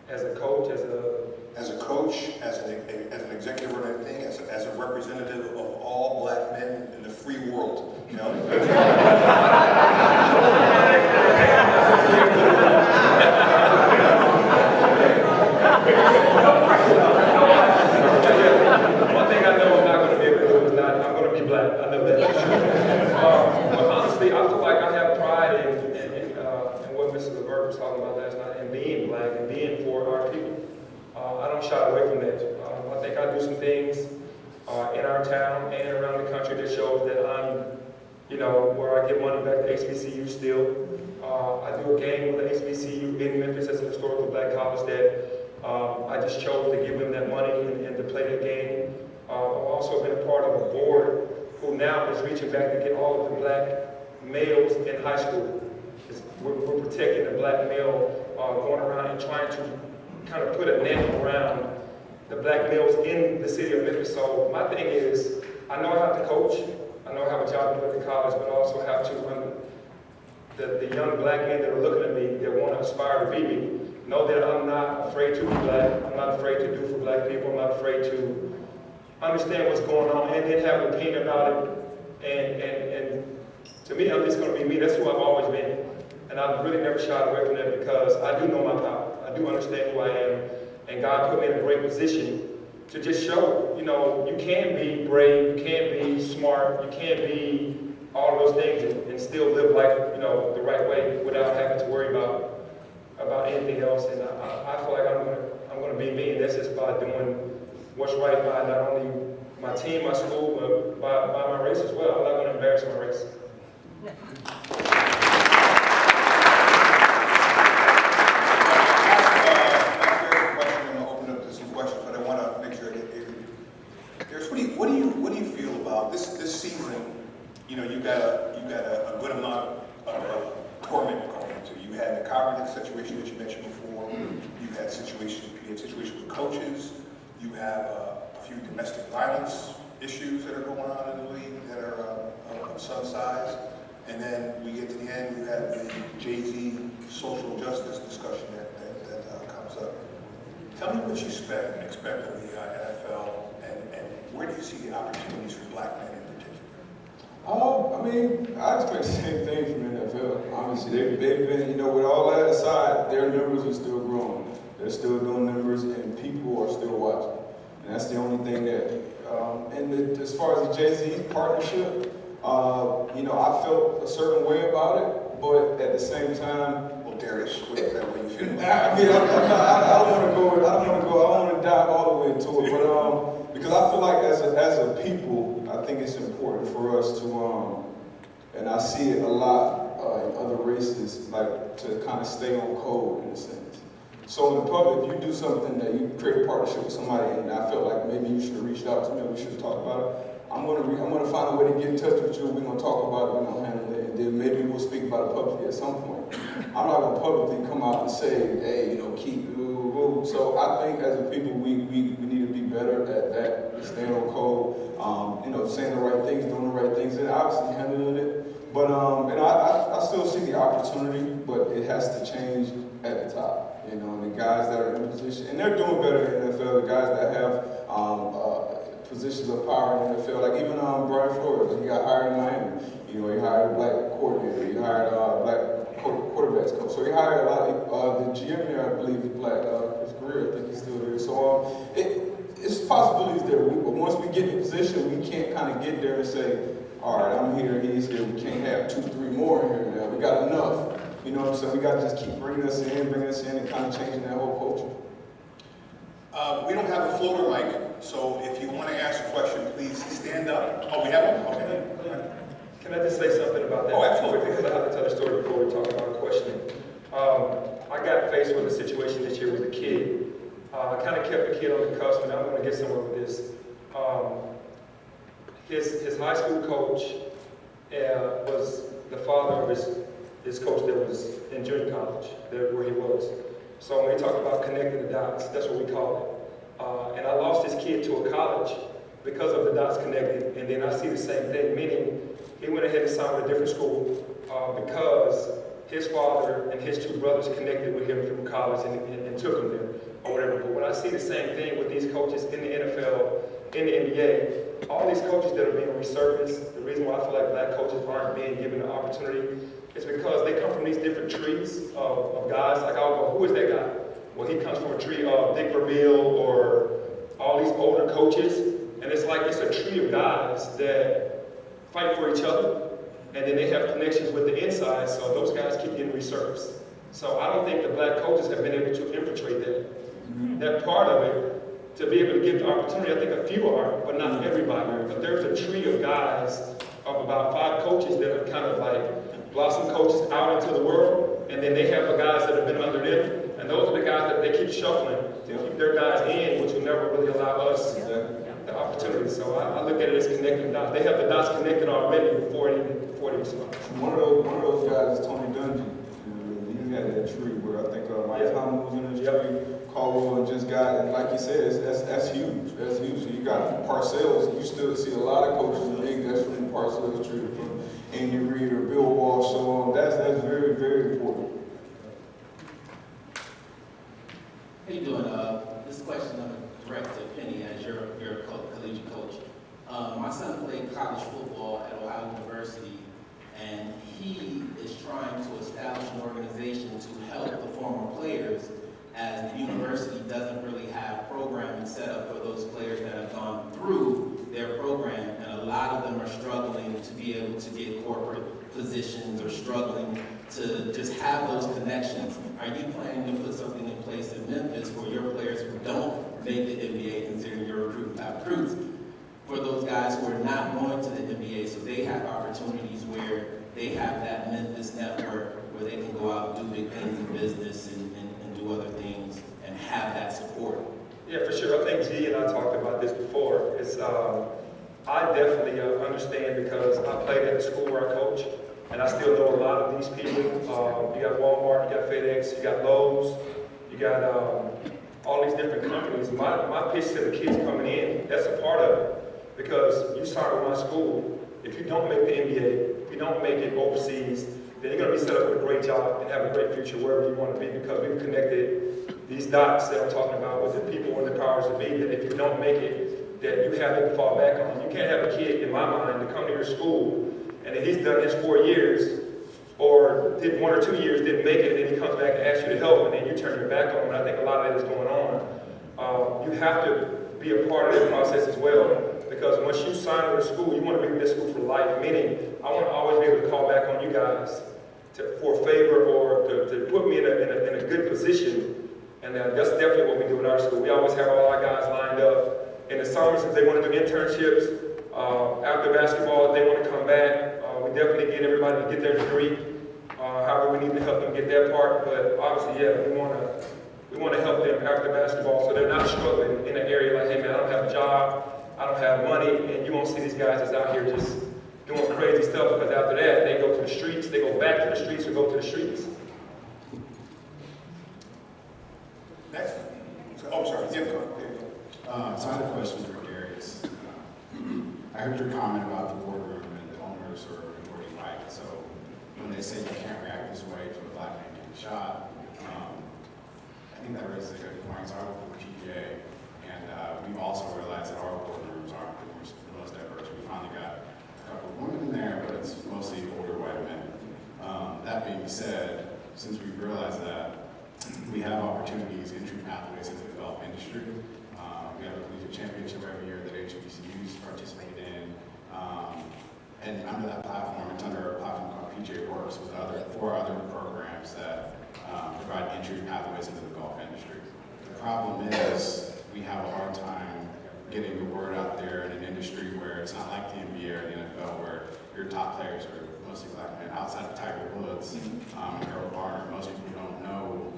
Speaker 4: As a coach,
Speaker 1: as a coach, as an executive or anything, as a representative of all black men in the free world,
Speaker 4: One thing I know I'm not going to be able to do is I'm going to be black. I know that. But honestly, I feel like I have pride in what Mr. LeBron was talking about last night, and being black and being for our people. I don't shy away from that. I think I do some things in our town and around the country that shows that I'm, where I give money back to HBCU still. I do a game with the HBCU in Memphis as a historical black college that I just chose to give them that money and to play that game. I've also been a part of a board who now is reaching back to get all of the black males in high school. We're protecting the black male, going around and trying to kind of put a net around the black males in the city of Memphis. So my thing is, I know I have to coach, I know I have a job to do at the college, but I also have to the young black men that are looking at me, that want to aspire to be me, know that I'm not afraid to be black, I'm not afraid to do for black people, I'm not afraid to understand what's going on and then have an opinion about it. And to me, I'm just going to be me. That's who I've always been. And I've really never shied away from that because I do know my power. I do understand who I am. And God put me in a great position to just show, you can be brave, you can be smart, you can be all of those things and still live life, the right way without having to worry about anything else. And I feel like I'm going to be me, and that's just by doing what's right by not only my team, my school, but by my race as well. I'm not going to embarrass my race.
Speaker 1: situation that you mentioned before. You had situation with coaches. You have a few domestic violence issues that are going on in the league that are of some size. And then we get to the end, you have the Jay-Z social justice discussion that comes up. Tell me what you expect of the NFL, and where do you see the opportunities for black men in particular?
Speaker 2: I mean, I expect the same thing from the NFL. Obviously, they've been, you know, with all that aside, their numbers are still growing. They're still doing numbers, and people are still watching. And that's the only thing that, as far as the Jay-Z partnership, you know, I felt a certain way about it, but at the same time,
Speaker 1: Well, Darius, what is that way you feel?
Speaker 2: I mean, I don't want to dive all the way into it, but because I feel like as a people, I think it's important for us to, and I see it a lot in other races, like to kind of stay on code in a sense. So in the public, if you do something that you create a partnership with somebody, and I felt like maybe you should have reached out to me, we should have talked about it. I'm gonna find a way to get in touch with you. We're gonna talk about it. We're gonna handle it, and then maybe we'll speak about it publicly at some point. I'm not gonna publicly come out and say, hey, you know, keep. So I think as a people, we need to be better at that, staying on code. You know, saying the right things, doing the right things, and obviously handling it. But and I still see the opportunity, but it has to change at the top. You know, and the guys that are in position, and they're doing better in the NFL. The guys that have positions of power in the NFL, like even Brian Flores, he got hired in Miami. You know, he hired a black coordinator. He hired a black quarterbacks coach. So he hired a lot of the GM there, I believe, is black. His career, I think he's still there. So it's possibilities there. But once we get in position, we can't kind of get there and say, all right, I'm here, he's here. We can't have 2, 3 more in here now. We got enough. You know what I'm saying? We got to just keep bringing us in, and kind of changing that whole culture.
Speaker 1: We don't have a floater mic, so if you want to ask a question, please stand up. Oh, we have one? Okay.
Speaker 4: Can I just say something about that?
Speaker 1: Oh, absolutely.
Speaker 4: Because I have to tell a story before we talk about questioning. I got faced with a situation this year with a kid. I kind of kept the kid on the cusp, and I'm going to get somewhere with this. His high school coach was the father of his coach that was in junior college, there where he was. So when we talk about connecting the dots, that's what we call it. And I lost this kid to a college because of the dots connected, and then I see the same thing, meaning he went ahead and signed with a different school because his father and his 2 brothers connected with him from college and took him there, or whatever. But when I see the same thing with these coaches in the NFL, in the NBA, all these coaches that are being resurfaced, the reason why I feel like black coaches aren't being given the opportunity is because they come from these different trees of guys. Like, I'll go, who is that guy? Well, he comes from a tree of Dick Vermeil or all these older coaches. And it's like it's a tree of guys that fight for each other. And then they have connections with the inside, so those guys keep getting resurfaced. So I don't think the black coaches have been able to infiltrate that part of it to be able to give the opportunity. I think a few are, but not everybody. But there's a tree of guys of about 5 coaches that are kind of like blossom coaches out into the world, and then they have the guys that have been under them, and those are the guys that they keep shuffling to keep their guys in, which will never really allow us the opportunity. So I look at it as connecting dots. They have the dots connected already before it even starts.
Speaker 2: One of those guys is Tony Dungy. He had that tree where I think Mike Tomlin was in his tree. Caldwell just got, and like you said, that's huge. That's huge. So you got Parcells. You still see a lot of coaches in the league that's from the Parcells tree, from Andy Reid or Bill Walsh. So that's very, very important.
Speaker 5: How you doing? This question I'm going to direct to Penny as your collegiate coach. My son played college football at Ohio University, and he is trying to establish an organization to help the former players, as the university doesn't really have programming set up for those players that have gone through their program, and a lot of them are struggling to be able to get corporate positions or struggling to just have those connections. Are you planning to put something in place in Memphis for your players who don't make the NBA, considering your recruits, for those guys who are not going to the NBA, so they have opportunities where they have that Memphis network where they can go out and do big things in business and do other things and have that support?
Speaker 4: Yeah, for sure. I think G and I talked about this before. It's I definitely understand because I played at the school where I coach, And I still know a lot of these people. You got Walmart, you got FedEx, you got Lowe's, you got all these different companies. My pitch to the kids coming in, that's a part of it. Because you start with my school, if you don't make the NBA, if you don't make it overseas, then you're going to be set up with a great job and have a great future wherever you want to be, because we've connected these dots that I'm talking about with the people and the powers that be, that if you don't make it, that you have it to fall back on. You can't have a kid, in my mind, to come to your school and if he's done his 4 years or did 1 or 2 years, didn't make it, and then he comes back and asks you to help, and then you turn your back on him. And I think a lot of that is going on. You have to be a part of that process as well, because once you sign with a school, you want to be with this school for life, meaning I want to always be able to call back on you guys for a favor or to put me in a good position. And that's definitely what we do in our school. We always have all our guys lined up. In the summers, if they want to do internships, after basketball, if they want to come back, we definitely get everybody to get their degree. However, we need to help them get that part. But obviously, yeah, we want to help them after basketball so they're not struggling in an area like, hey man, I don't have a job, I don't have money, and you won't see these guys that's out here just doing crazy stuff, because after that, they go to the streets, they go back to the streets or go to the streets.
Speaker 1: Next. Oh, sorry. Yeah, go.
Speaker 6: So I had a question for Darius. I heard your comment about the boardroom and the owners or majority white. So when they say you can't react this way to a black man getting shot, I think that raises a good point. So I work for PGA, and we've also realized that our boardrooms aren't the most diverse. We finally got a couple of women in there, but it's mostly older white men. That being said, since we've realized that, we have opportunities, entry pathways into the golf industry. We have a collegiate championship every year that HBCUs participate in. And under that platform, it's under a platform called PJ Works with four other programs that provide entry pathways into the golf industry. The problem is we have a hard time getting the word out there in an industry where it's not like the NBA or the NFL, where your top players are mostly black men. Outside of Tiger Woods and Harold Varner, most people don't know,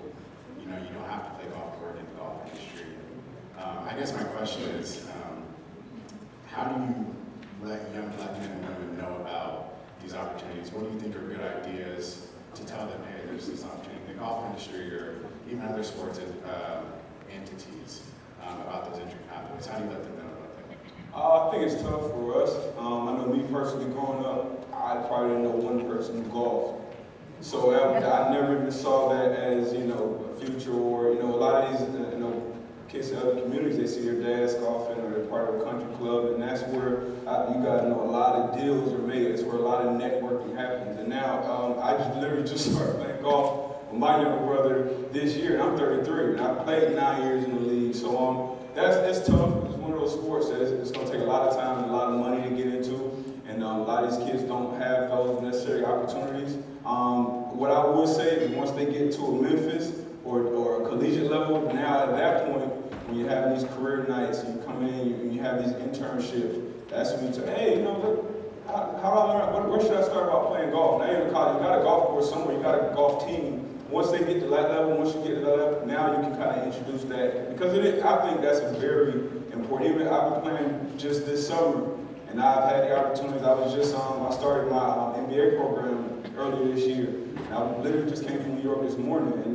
Speaker 6: you don't have to play golf to work in the golf industry. I guess my question is, how do you let young black men and women know about these opportunities? What do you think are good ideas to tell them, hey, there's this opportunity in the golf industry or even other sports entities about those entry pathways? How do you let them know about that?
Speaker 2: I think it's tough for us. I know me personally growing up, I probably didn't know one person who golfed. So I never even saw that as, a future, or, a lot of these, kids in other communities, they see their dads golfing or they're part of a country club, and that's where you guys know a lot of deals are made. It's where a lot of networking happens. And now I literally started playing golf with my younger brother this year, and I'm 33, and I played 9 years in the league. So it's tough. It's one of those sports that it's going to take a lot of time and a lot of money to get into, and a lot of these kids don't have those necessary opportunities. What I would say is once they get to a Memphis or a collegiate level, now at that point, when you have these career nights, you come in and you have these internships, that's when you say, hey, look, how do I learn? Where should I start about playing golf? Now you're in college, you got a golf course somewhere, you got a golf team. Once they get to that level, once you get to that level, now you can kind of introduce that. Because I think that's very important. Even I've been playing just this summer, and I've had the opportunities. I started my MBA program earlier this year. And I literally just came from New York this morning, and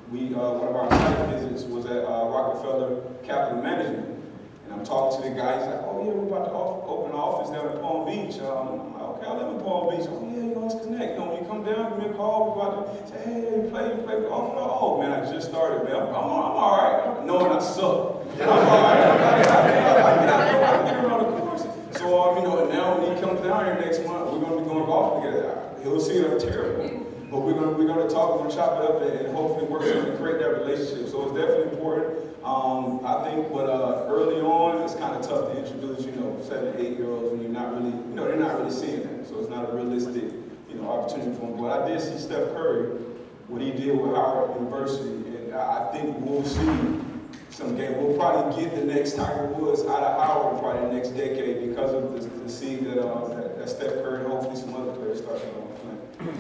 Speaker 2: one of our site visits was at Rockefeller Capital Management. And I'm talking to the guy, he's like, oh yeah, we're about to open an office down in Palm Beach. I'm like, okay, I live in Palm Beach. Oh yeah, let's connect. When you come down, give me a call, we're about to say, hey, you play golf? Oh man, I just started, man. I'm all right. Knowing I suck. I'm all right. I can get around the course. So, now when he comes down here next month, we're going to be going golf together. He'll see that I'm terrible. But we're going to talk, we're going to chop it up and hopefully work together to create that relationship. So it's definitely important. I think, but early on, it's kind of tough to introduce, 7 to 8 year olds when you're not really, they're not really seeing that. So it's not a realistic, opportunity for them. But I did see Steph Curry, what he did with Howard University, and I think we'll see some game. We'll probably get the next Tiger Woods out of Howard probably the next decade because of the seed that Steph Curry and hopefully some other players start playing.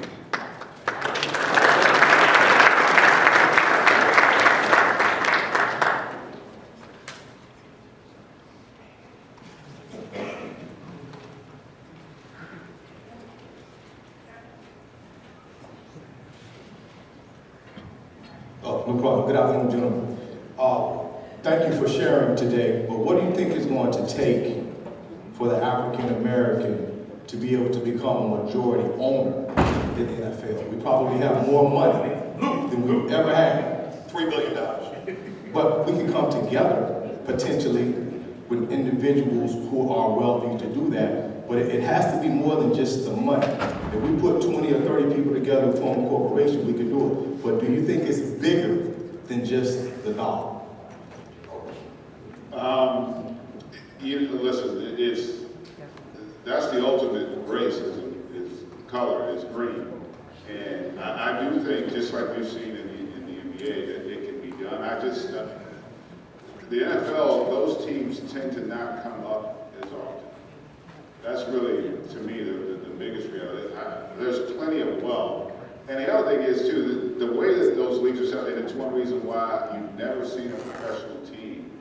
Speaker 7: No problem. Good afternoon, gentlemen. Thank you for sharing today, but what do you think is going to take for the African American to be able to become a majority owner in the NFL? We probably have more money than we've ever had.
Speaker 1: $3 billion.
Speaker 7: But we can come together potentially with individuals who are wealthy to do that. But it has to be more than just the money. If we put 20 or 30 people together and form a corporation, we can do it. But do you think it's bigger than just the dollar?
Speaker 3: Listen, that's the ultimate race is color, is green. And I do think, just like we've seen in the NBA, that it can be done. The NFL, those teams tend to not come up as often. That's really, to me, the biggest reality. There's plenty of wealth. And the other thing is, too, the way that those leagues are set up, and it's one reason why you've never seen a professional team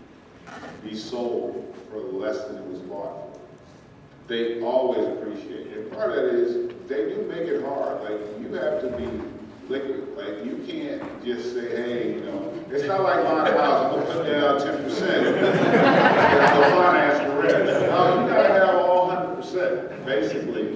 Speaker 3: be sold for less than it was bought for. They always appreciate it. And part of that is, they do make it hard. Like, you have to be liquid. Like, you can't just say, hey, it's not like buying a house, we'll put down 10%. There's no finance for rent. No, you gotta have all 100%, basically.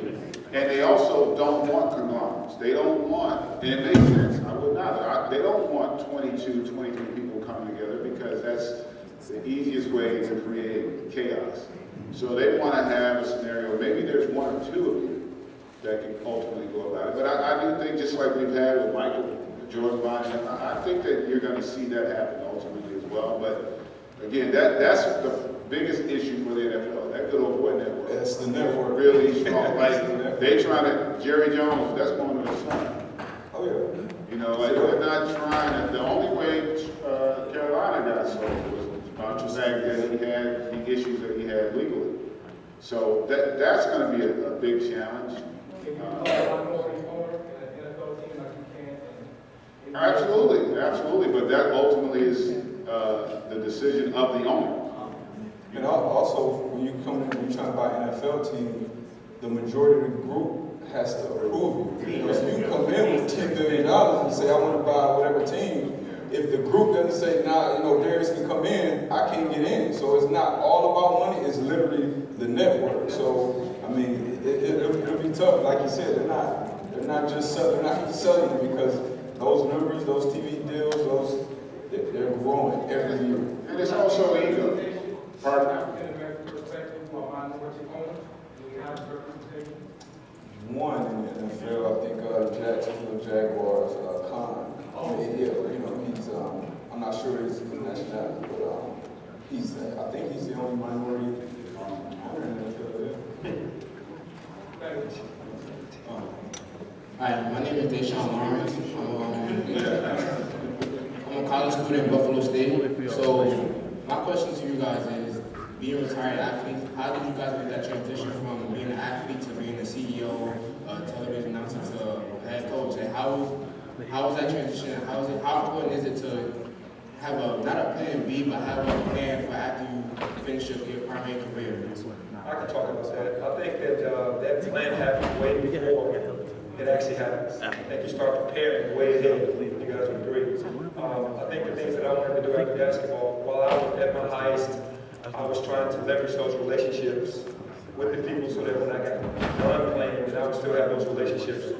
Speaker 3: And they also don't want conglomerates. They don't want, and it makes sense, I would not. They don't want 22, 23 people coming together because that's the easiest way to create chaos. So they want to have a scenario, maybe there's one or two of you that can ultimately go about it. But I do think, just like we've had with Michael, George Bonner, I think that you're going to see that happen ultimately as well. But again, that's the biggest issue for the NFL, that good old boy network.
Speaker 7: That's the network.
Speaker 3: Really strong. Like, they trying to, Jerry Jones, that's going to the sun.
Speaker 7: Oh, yeah.
Speaker 3: They're not trying to, the only way Carolina got sold was about the fact that he had the issues that he had legally. So that's going to be a big challenge. Absolutely, but that ultimately is the decision of the owner.
Speaker 2: And also, when you come in, when you're trying to buy an NFL team, the majority of the group has to approve you. So you come in with $10 billion and say, I want to buy whatever team. If the group doesn't say, nah, Darius can come in, I can't get in. So it's not all about money, it's literally the network. So, I mean, it'll be tough. Like you said, they're not just selling it because those numbers, those TV deals, they're growing every year.
Speaker 3: And it's also ego. Pardon?
Speaker 2: One in the NFL, I think Jacksonville Jaguars, Khan. He's I'm not sure his nationality, but I think he's the only minority owner in the NFL.
Speaker 8: Hi, my name is Deshaun Lawrence. I'm a college student in Buffalo State. So my question to you guys is, being retired athletes, how did you guys make that transition from being an athlete to being a CEO, television announcer to head coach? And how was that transition? How important is it to have not a plan B, but have a plan for after you finish your primary career?
Speaker 4: I can talk about that. I think that that plan happens way before it actually happens. I think you start preparing way ahead. You guys would agree. I think the things that I wanted to do after basketball, while I was at my highest, I was trying to leverage those relationships with the people so that when I got done playing, that I would still have those relationships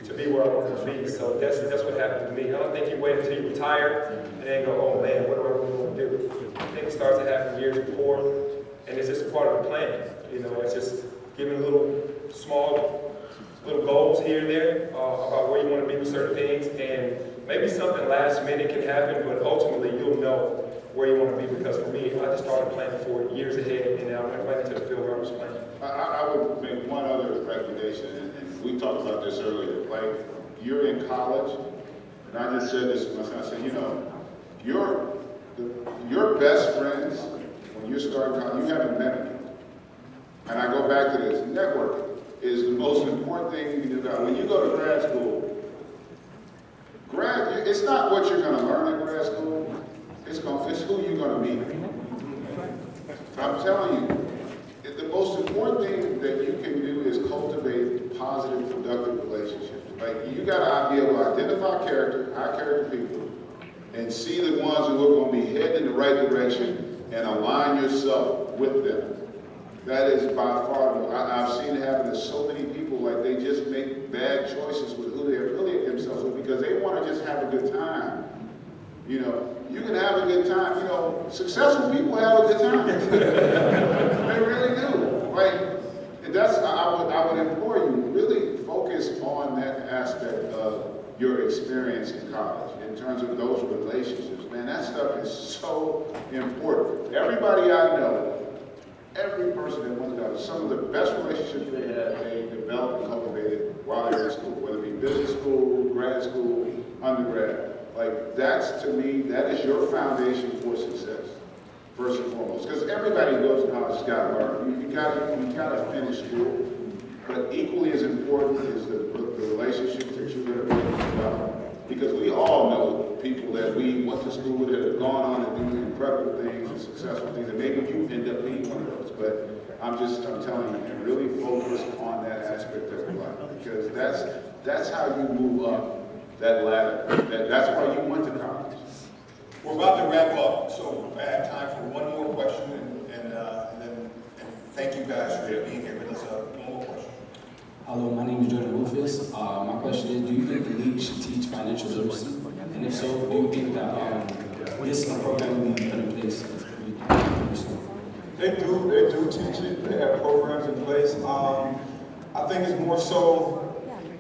Speaker 4: to be where I wanted to be. So that's what happened to me. I don't think you wait until you retire and then go, oh man, what do I really want to do? I think it starts to happen years before, and it's just a part of the plan. It's just giving small goals here and there about where you want to be with certain things, and maybe something last minute can happen, but ultimately you'll know where you want to be. Because for me, I just started planning for years ahead, and I went right into the field where I was playing.
Speaker 3: I would make one other recommendation, and we talked about this earlier. Like, you're in college, and I just said this to my son. I said, your best friends when you're starting college, you haven't met them. And I go back to this, networking is the most important thing you can do. When you go to grad school, it's not what you're going to learn in grad school, it's who you're going to meet. I'm telling you, the most important thing that you can do is cultivate positive, productive relationships. Like, you got to be able to identify high character people, and see the ones who are going to be heading in the right direction and align yourself with them. That is by far, I've seen it happen to so many people, like they just make bad choices with who they affiliate themselves with because they want to just have a good time. You know, you can have a good time. You know, successful people have a good time. They really do. Like, and that's, I would implore you, really focus on that aspect of your experience in college in terms of those relationships. Man, that stuff is so important. Everybody I know, every person that went to college, some of the best relationships they developed and cultivated while they were in school, whether it be business school, grad school, undergrad. Like, that's, to me, that is your foundation for success, first and foremost. Because everybody who goes to college has got to learn. You got to finish school. But equally as important is the relationships that you're going to develop. Because we all know people that we went to school with that have gone on and doing incredible things and successful things. And maybe you end up being one of those. But I'm telling you, really focus on that aspect of your life. Because that's how you move up that ladder. That's why you went to college.
Speaker 1: We're about to wrap up, so I have time for one more question, and then thank you guys for being here with us. One more question.
Speaker 9: Hello, my name is Jordan Rufus. My question is, do you think the league should teach financial literacy? And if so, do you think that this program will be put in place?
Speaker 2: They do teach it. They have programs in place. I think it's more so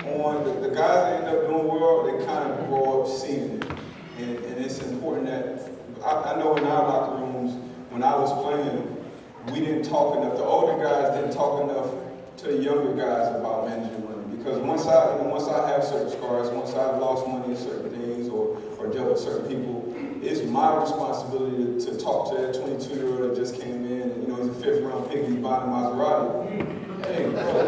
Speaker 2: on the guys that end up doing well, they kind of grow up seeing it. And it's important that, I know in our locker rooms, when I was playing, we didn't talk enough. The older guys didn't talk enough to the younger guys about managing money. Because once I have certain scars, once I've lost money in certain things or dealt with certain people, it's my responsibility to talk to that 22-year-old that just came in and, he's a fifth-round pick, he's buying a Maserati. Hey, bro,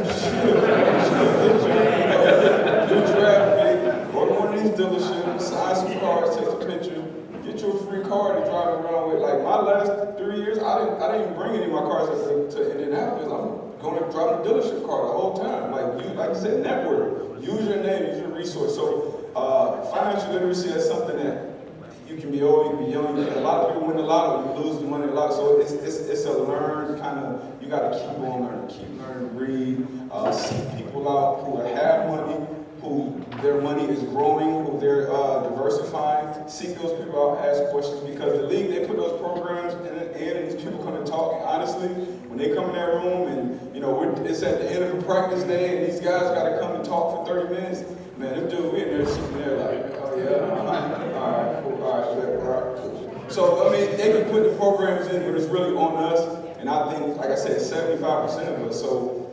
Speaker 2: do draft pick, go to one of these dealerships, sign some cars, take a picture, get you a free car to drive around with. Like, my last 3 years, I didn't even bring any of my cars to Indianapolis. I'm going to drive a dealership car the whole time. Like you said, network. Use your name, use your resource. So financial literacy is something that you can be old, you can be young. A lot of people win the lotto, you lose the money a lot. So it's a learn kind of, you got to keep on learning, read, seek people out who have money, who their money is growing, who they're diversifying. Seek those people out, ask questions, because the league, they put those programs in and these people come and talk. And honestly, when they come in that room and it's at the end of a practice day and these guys got to come and talk for 30 minutes, man, them dudes, we in there sitting there like, oh yeah, all right, cool, all right, cool. So, they can put the programs in, but it's really on us. And I think, like I said, 75% of us. So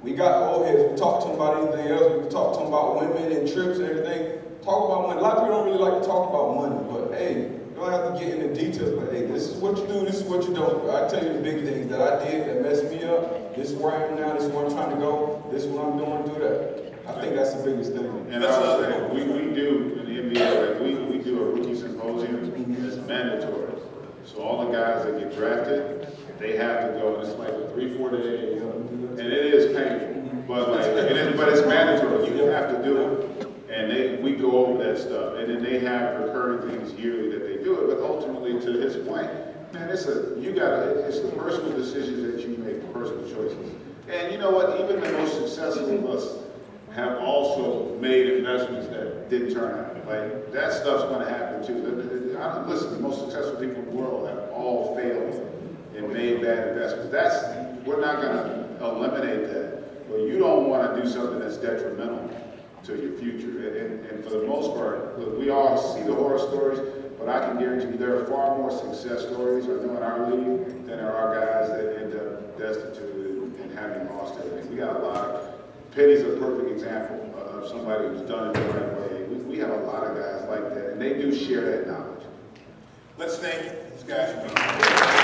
Speaker 2: we got old heads. We talk to them about anything else. We can talk to them about women and trips and everything. Talk about money. A lot of people don't really like to talk about money, but hey, you don't have to get into details. But hey, this is what you do. This is what you don't do. I tell you the big things that I did that messed me up. This is where I am now. This is where I'm trying to go. This is what I'm doing. Do that. I think that's the biggest thing.
Speaker 3: And I would say, we do in the NBA, like we do a rookie symposium. It's mandatory. So all the guys that get drafted, they have to go. And it's like 3-4 days, and it is painful, but but it's mandatory. You have to do it, and we go over that stuff, and then they have recurring things yearly that they do it. But ultimately, to his point, man, it's the personal decisions that you make, the personal choices. And you know what? Even the most successful of us have also made investments that didn't turn out. Like, that stuff's going to happen too. Listen, the most successful people in the world have all failed and made bad investments. We're not going to eliminate that, but you don't want to do something that's detrimental to your future. And for the most part, look, we all see the horror stories, but I can guarantee you there are far more success stories I know in our league than there are guys that end up destitute and having lost everything. We got a lot. Penny's a perfect example of somebody who's done it the right way. We have a lot of guys like that, and they do share that knowledge.
Speaker 1: Let's thank these guys for being here.